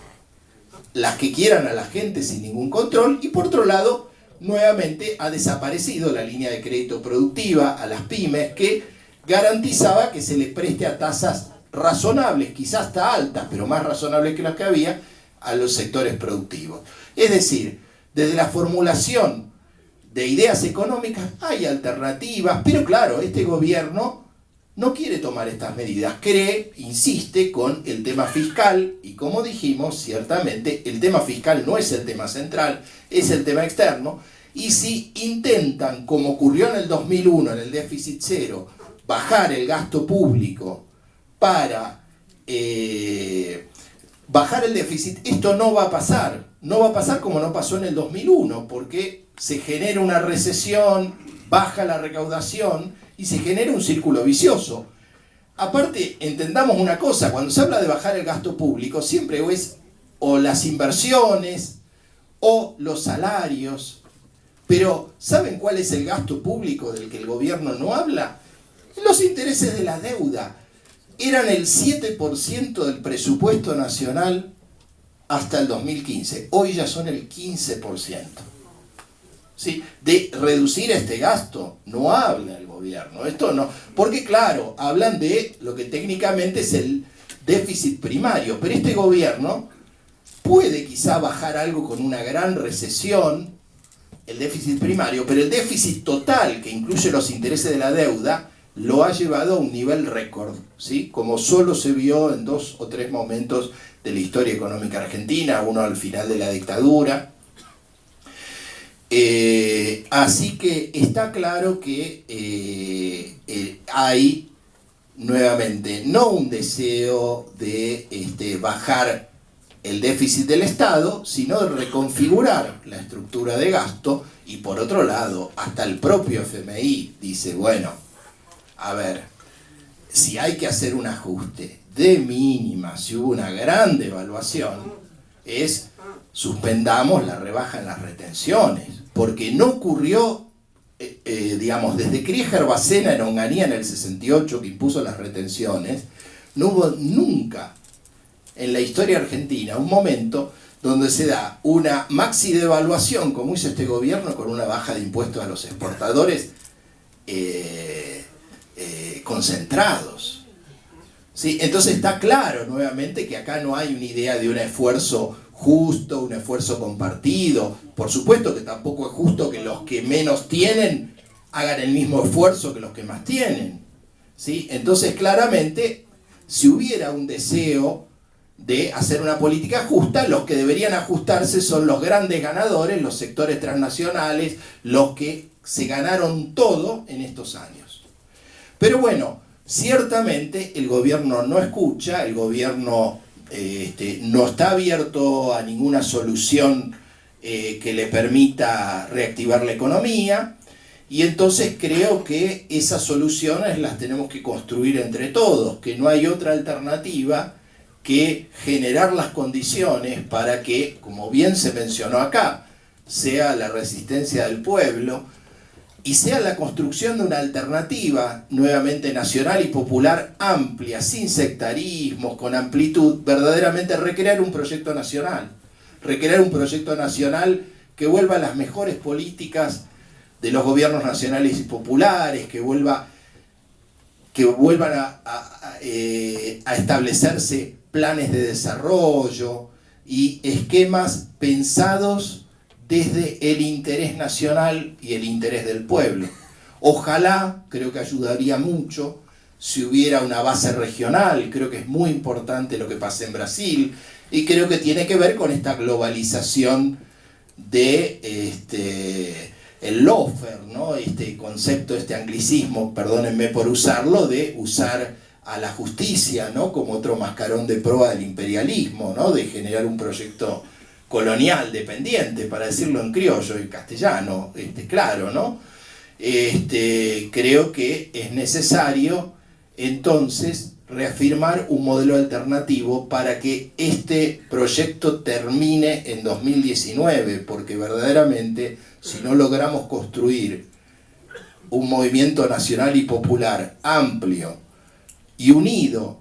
las que quieran a la gente sin ningún control. Y por otro lado, nuevamente ha desaparecido la línea de crédito productiva a las pymes, que garantizaba que se les preste a tasas razonables, quizás hasta altas, pero más razonables que las que había, a los sectores productivos. Es decir, desde la formulación de ideas económicas hay alternativas, pero claro, este gobierno no quiere tomar estas medidas, insiste con el tema fiscal, y como dijimos, ciertamente el tema fiscal no es el tema central, es el tema externo, y si intentan, como ocurrió en el 2001, en el déficit cero, bajar el gasto público para bajar el déficit, esto no va a pasar. No va a pasar como no pasó en el 2001, porque se genera una recesión, baja la recaudación y se genera un círculo vicioso. Aparte, entendamos una cosa, cuando se habla de bajar el gasto público, siempre es o las inversiones o los salarios. Pero, ¿saben cuál es el gasto público del que el gobierno no habla? Los intereses de la deuda. Eran el 7% del presupuesto nacional hasta el 2015. Hoy ya son el 15%. ¿Sí? De reducir este gasto no habla el gobierno. Esto no, porque claro, hablan de lo que técnicamente es el déficit primario, pero este gobierno puede quizá bajar algo con una gran recesión, el déficit primario, pero el déficit total, que incluye los intereses de la deuda, lo ha llevado a un nivel récord, ¿sí? Como solo se vio en 2 o 3 momentos de la historia económica argentina, uno al final de la dictadura. Así que está claro que hay nuevamente no un deseo de bajar el déficit del Estado, sino de reconfigurar la estructura de gasto. Y por otro lado, hasta el propio FMI dice, bueno, a ver, si hay que hacer un ajuste de mínima, si hubo una gran devaluación, suspendamos la rebaja en las retenciones, porque no ocurrió digamos, desde Krieger Bacena en Onganía en el 68, que impuso las retenciones, no hubo nunca en la historia argentina un momento donde se da una maxi devaluación, como hizo este gobierno, con una baja de impuestos a los exportadores concentrados. ¿Sí? Entonces está claro nuevamente que acá no hay una idea de un esfuerzo justo, un esfuerzo compartido. Por supuesto que tampoco es justo que los que menos tienen hagan el mismo esfuerzo que los que más tienen. ¿Sí? Entonces claramente, si hubiera un deseo de hacer una política justa, los que deberían ajustarse son los grandes ganadores, los sectores transnacionales, los que se ganaron todo en estos años. Pero bueno, ciertamente el gobierno no escucha, el gobierno no está abierto a ninguna solución que le permita reactivar la economía, y entonces creo que esas soluciones las tenemos que construir entre todos, que no hay otra alternativa que generar las condiciones para que, como bien se mencionó acá, sea la resistencia del pueblo y sea la construcción de una alternativa nuevamente nacional y popular amplia, sin sectarismos, con amplitud, verdaderamente recrear un proyecto nacional que vuelva a las mejores políticas de los gobiernos nacionales y populares, que vuelvan a establecerse planes de desarrollo y esquemas pensados desde el interés nacional y el interés del pueblo. Ojalá, creo que ayudaría mucho, si hubiera una base regional. Creo que es muy importante lo que pasa en Brasil, y creo que tiene que ver con esta globalización de el lawfare, ¿no? Este concepto, este anglicismo, perdónenme por usarlo, de usar a la justicia, ¿no?, como otro mascarón de proa del imperialismo, ¿no?, de generar un proyecto colonial dependiente, para decirlo en criollo y castellano, claro, ¿no? Creo que es necesario entonces reafirmar un modelo alternativo para que este proyecto termine en 2019, porque verdaderamente, si no logramos construir un movimiento nacional y popular amplio y unido,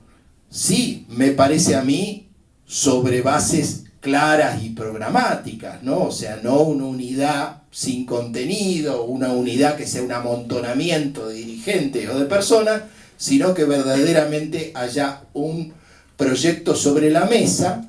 sí, me parece a mí, sobre bases claras y programáticas, ¿no? O sea, no una unidad sin contenido, una unidad que sea un amontonamiento de dirigentes o de personas, sino que verdaderamente haya un proyecto sobre la mesa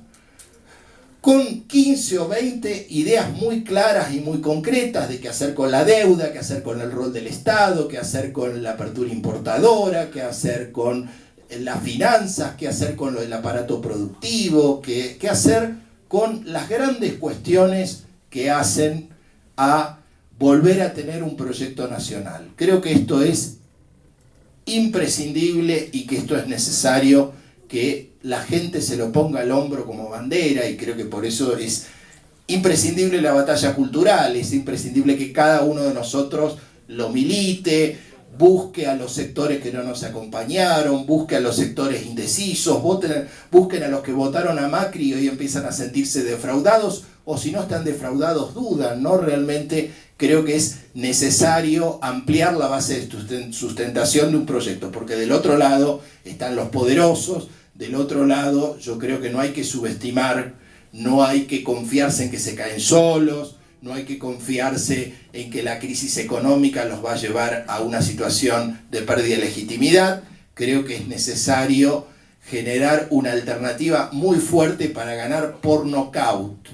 con 15 o 20 ideas muy claras y muy concretas de qué hacer con la deuda, qué hacer con el rol del Estado, qué hacer con la apertura importadora, qué hacer con las finanzas, qué hacer con el aparato productivo, qué hacer con las grandes cuestiones que hacen a volver a tener un proyecto nacional. Creo que esto es imprescindible y que esto es necesario que la gente se lo ponga al hombro como bandera, y creo que por eso es imprescindible la batalla cultural, es imprescindible que cada uno de nosotros lo milite, busque a los sectores que no nos acompañaron, busque a los sectores indecisos, busquen a los que votaron a Macri y hoy empiezan a sentirse defraudados, o si no están defraudados dudan, ¿no? Realmente creo que es necesario ampliar la base de sustentación de un proyecto, porque del otro lado están los poderosos, del otro lado yo creo que no hay que subestimar, no hay que confiarse en que se caen solos, no hay que confiarse en que la crisis económica los va a llevar a una situación de pérdida de legitimidad. Creo que es necesario generar una alternativa muy fuerte para ganar por nocaut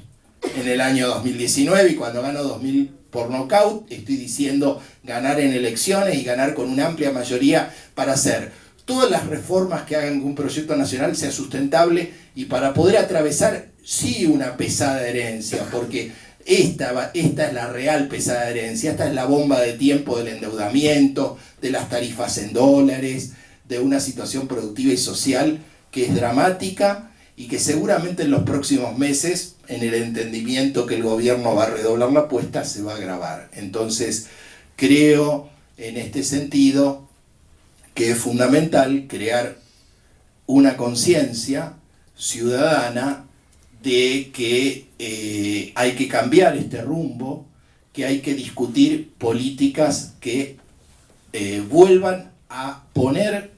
en el año 2019, y cuando gano 2000 por nocaut estoy diciendo ganar en elecciones y ganar con una amplia mayoría para hacer todas las reformas que hagan que un proyecto nacional sea sustentable y para poder atravesar, sí, una pesada herencia, porque esta es la real pesada herencia, esta es la bomba de tiempo del endeudamiento, de las tarifas en dólares, de una situación productiva y social que es dramática y que seguramente en los próximos meses, en el entendimiento que el gobierno va a redoblar la apuesta, se va a agravar. Entonces, creo en este sentido que es fundamental crear una conciencia ciudadana de que hay que cambiar este rumbo, que hay que discutir políticas que vuelvan a poner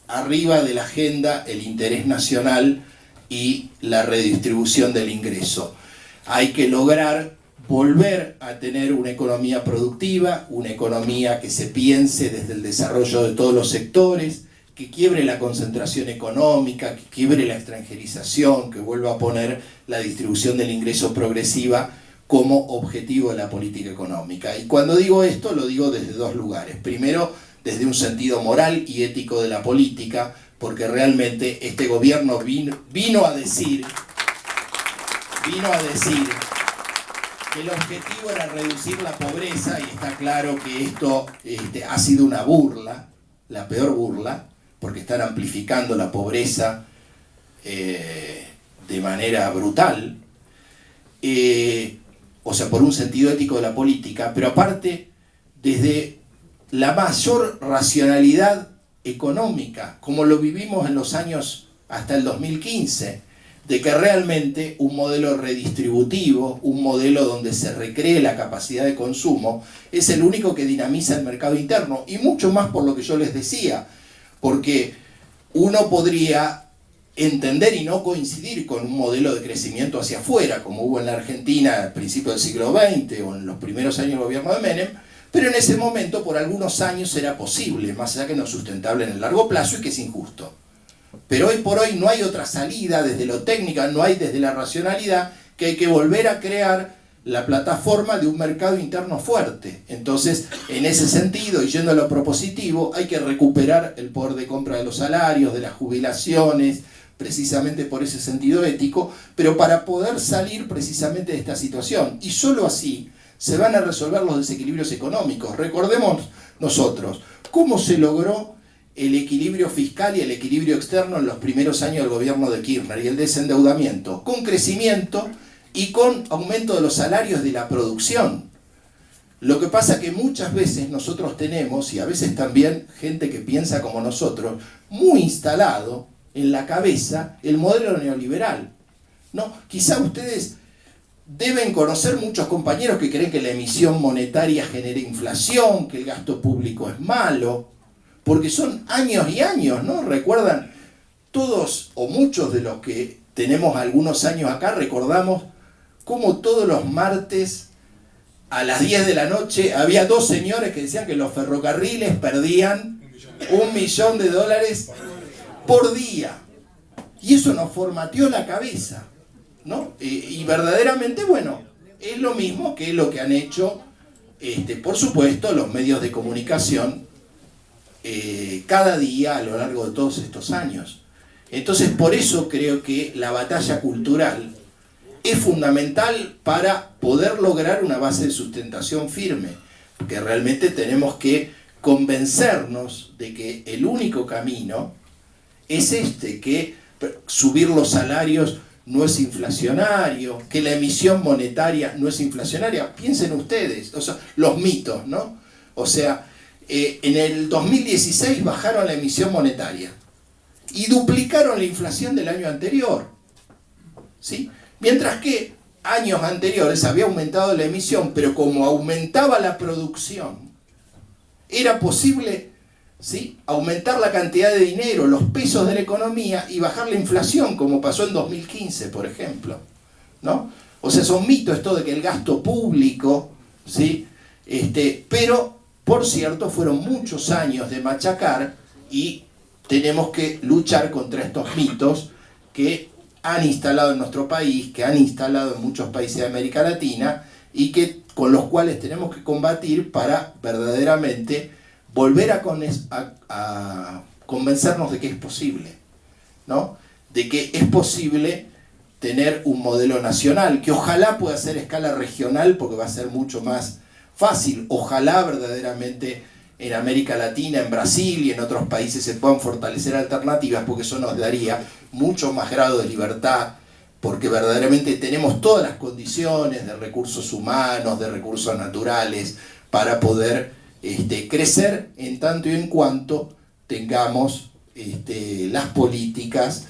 arriba de la agenda el interés nacional y la redistribución del ingreso. Hay que lograr volver a tener una economía productiva, una economía que se piense desde el desarrollo de todos los sectores, que quiebre la concentración económica, que quiebre la extranjerización, que vuelva a poner la distribución del ingreso progresiva como objetivo de la política económica. Y cuando digo esto, lo digo desde dos lugares. Primero, desde un sentido moral y ético de la política, porque realmente este gobierno vino a decir que el objetivo era reducir la pobreza, y está claro que esto ha sido una burla, la peor burla, porque están amplificando la pobreza de manera brutal, o sea, por un sentido ético de la política, pero aparte desde la mayor racionalidad económica, como lo vivimos en los años hasta el 2015, de que realmente un modelo redistributivo, un modelo donde se recree la capacidad de consumo, es el único que dinamiza el mercado interno, y mucho más por lo que yo les decía, porque uno podría entender y no coincidir con un modelo de crecimiento hacia afuera, como hubo en la Argentina al principio del siglo XX o en los primeros años del gobierno de Menem, pero en ese momento por algunos años era posible, más allá que no sustentable en el largo plazo y que es injusto. Pero hoy por hoy no hay otra salida desde lo técnico, no hay desde la racionalidad, que hay que volver a crear la plataforma de un mercado interno fuerte. Entonces, en ese sentido, y yendo a lo propositivo, hay que recuperar el poder de compra de los salarios, de las jubilaciones, precisamente por ese sentido ético, pero para poder salir precisamente de esta situación. Y solo así se van a resolver los desequilibrios económicos. Recordemos nosotros cómo se logró el equilibrio fiscal y el equilibrio externo en los primeros años del gobierno de Kirchner y el desendeudamiento, con crecimiento y con aumento de los salarios de la producción. Lo que pasa que muchas veces nosotros tenemos, y a veces también gente que piensa como nosotros, muy instalado en la cabeza el modelo neoliberal, ¿no? Quizá ustedes deben conocer muchos compañeros que creen que la emisión monetaria genera inflación, que el gasto público es malo, porque son años y años, ¿no? Recuerdan, todos o muchos de los que tenemos algunos años acá, recordamos cómo todos los martes a las 10 de la noche había dos señores que decían que los ferrocarriles perdían $1 millón por día. Y eso nos formateó la cabeza, ¿no? Y verdaderamente, bueno, es lo mismo que lo que han hecho, por supuesto, los medios de comunicación cada día a lo largo de todos estos años. Entonces, por eso creo que la batalla cultural es fundamental para poder lograr una base de sustentación firme, porque realmente tenemos que convencernos de que el único camino es que subir los salarios no es inflacionario, que la emisión monetaria no es inflacionaria. Piensen ustedes, o sea, los mitos, ¿no? O sea, en el 2016 bajaron la emisión monetaria y duplicaron la inflación del año anterior, ¿sí? Mientras que años anteriores había aumentado la emisión, pero como aumentaba la producción, era posible, ¿sí?, aumentar la cantidad de dinero, los pesos de la economía y bajar la inflación, como pasó en 2015, por ejemplo, ¿no? O sea, son mitos esto de que el gasto público, ¿sí? Pero, por cierto, fueron muchos años de machacar y tenemos que luchar contra estos mitos que han instalado en nuestro país, que han instalado en muchos países de América Latina y con los cuales tenemos que combatir para verdaderamente volver a convencernos de que es posible, ¿no? De que es posible tener un modelo nacional, que ojalá pueda ser a escala regional porque va a ser mucho más fácil. Ojalá verdaderamente en América Latina, en Brasil y en otros países se puedan fortalecer alternativas, porque eso nos daría mucho más grado de libertad, porque verdaderamente tenemos todas las condiciones de recursos humanos, de recursos naturales, para poder crecer en tanto y en cuanto tengamos las políticas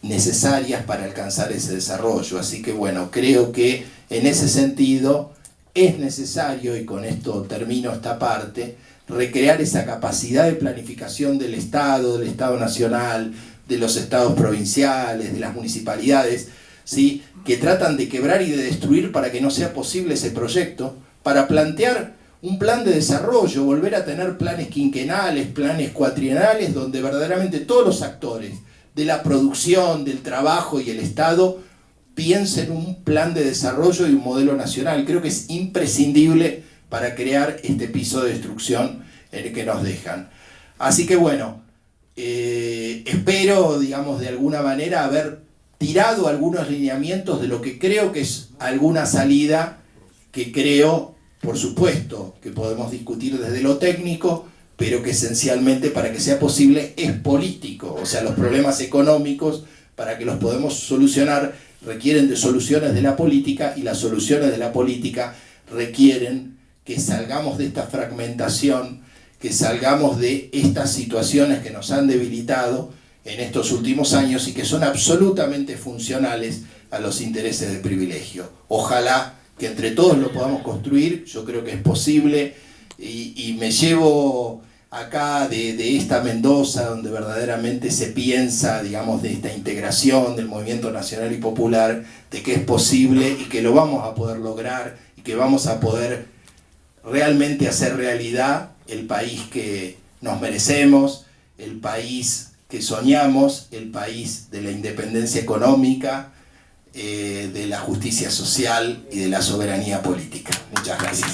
necesarias para alcanzar ese desarrollo. Así que bueno, creo que en ese sentido es necesario, y con esto termino esta parte, recrear esa capacidad de planificación del Estado Nacional, de los estados provinciales, de las municipalidades, ¿sí?, que tratan de quebrar y de destruir para que no sea posible ese proyecto, para plantear un plan de desarrollo, volver a tener planes quinquenales, planes cuatrienales, donde verdaderamente todos los actores de la producción, del trabajo y el Estado piensen un plan de desarrollo y un modelo nacional. Creo que es imprescindible para crear este piso de destrucción en el que nos dejan. Así que bueno, espero, digamos, de alguna manera haber tirado algunos lineamientos de lo que creo que es alguna salida que creo, por supuesto, que podemos discutir desde lo técnico, pero que esencialmente para que sea posible es político. O sea, los problemas económicos, para que los podamos solucionar, requieren de soluciones de la política, y las soluciones de la política requieren que salgamos de esta fragmentación, que salgamos de estas situaciones que nos han debilitado en estos últimos años y que son absolutamente funcionales a los intereses de privilegio. Ojalá que entre todos lo podamos construir. Yo creo que es posible, y me llevo acá de esta Mendoza, donde verdaderamente se piensa, digamos, de esta integración del movimiento nacional y popular, de que es posible y que lo vamos a poder lograr, y que vamos a poder realmente hacer realidad el país que nos merecemos, el país que soñamos, el país de la independencia económica, de la justicia social y de la soberanía política. Muchas gracias.